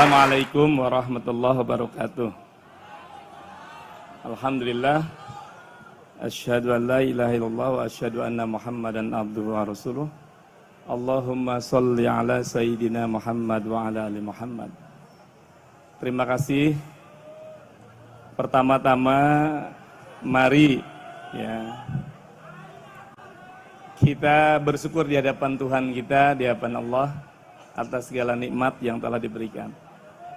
Assalamualaikum warahmatullahi wabarakatuh. Alhamdulillah. Asyhadu an la ilaha illallah wa asyhadu anna Muhammadan abduhu wa rasuluh. Allahumma sholli ala sayyidina Muhammad wa ala ali Muhammad. Terima kasih. Pertama-tama mari kita bersyukur di hadapan Tuhan kita, di hadapan Allah atas segala nikmat yang telah diberikan.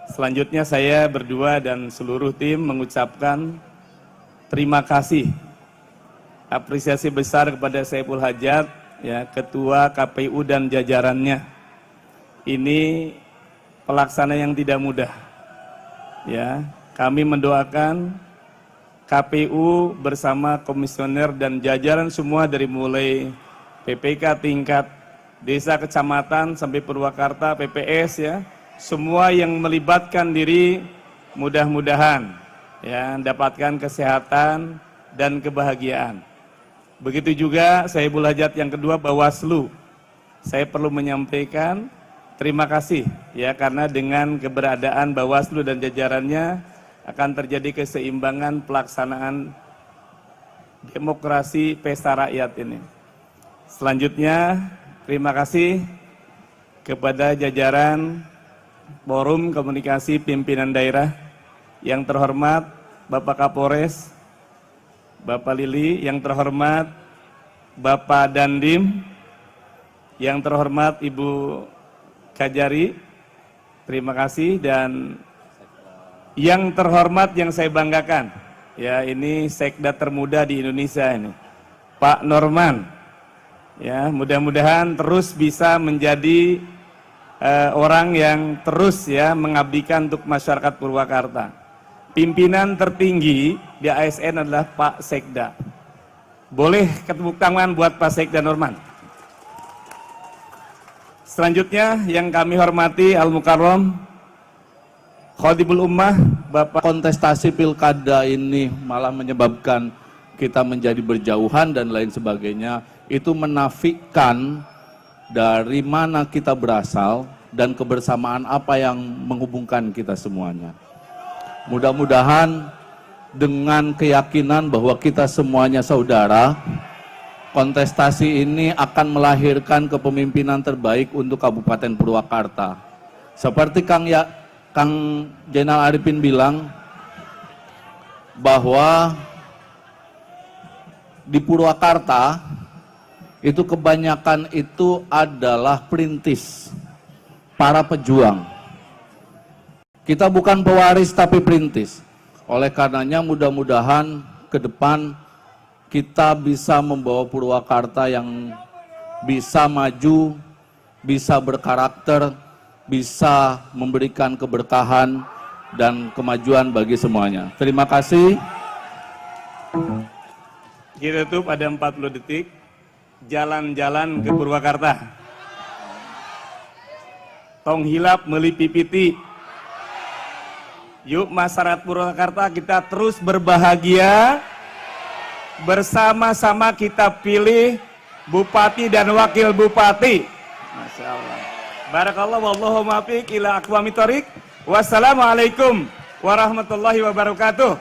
Selanjutnya saya berdua dan seluruh tim mengucapkan terima kasih, apresiasi besar kepada Saiful Hajat, Ketua KPU dan jajarannya. Ini pelaksana yang tidak mudah. Kami mendoakan KPU bersama komisioner dan jajaran semua dari mulai PPK tingkat desa, kecamatan, sampai Purwakarta, PPS, semua yang melibatkan diri mudah-mudahan mendapatkan kesehatan dan kebahagiaan. Begitu juga Saiful Hajat yang kedua, Bawaslu. Saya perlu menyampaikan terima kasih karena dengan keberadaan Bawaslu dan jajarannya akan terjadi keseimbangan pelaksanaan demokrasi pesta rakyat ini. Selanjutnya terima kasih kepada jajaran Forum Komunikasi Pimpinan Daerah yang terhormat Bapak Kapolres, Bapak Lili, yang terhormat Bapak Dandim, yang terhormat Ibu Kajari, terima kasih, dan yang terhormat yang saya banggakan, ini sekda termuda di Indonesia ini, Pak Norman. Mudah-mudahan terus bisa menjadi orang yang terus mengabdikan untuk masyarakat Purwakarta. Pimpinan tertinggi di ASN adalah Pak Sekda. Boleh tepuk tangan buat Pak Sekda Norman. Selanjutnya yang kami hormati Al-Mukarram Khatibul Ummah, Bapak. Kontestasi pilkada ini malah menyebabkan kita menjadi berjauhan dan lain sebagainya. Itu menafikan dari mana kita berasal dan kebersamaan apa yang menghubungkan kita semuanya. Mudah-mudahan dengan keyakinan bahwa kita semuanya saudara, kontestasi ini akan melahirkan kepemimpinan terbaik untuk Kabupaten Purwakarta. Seperti Kang Jenderal Arifin bilang, bahwa di Purwakarta itu kebanyakan itu adalah perintis, para pejuang. Kita bukan pewaris tapi perintis. Oleh karenanya mudah-mudahan ke depan kita bisa membawa Purwakarta yang bisa maju, bisa berkarakter, bisa memberikan keberkahan dan kemajuan bagi semuanya. Terima kasih. Kita tutup ada 40 detik. Jalan-jalan ke Purwakarta. Tong hilap meuli pipiti. Yuk masyarakat Purwakarta kita terus berbahagia. Bersama-sama kita pilih Bupati dan Wakil Bupati. Masya Allah. Barakallah wallahu muwaffiq ila aqwamit thoriq. Wassalamualaikum warahmatullahi wabarakatuh.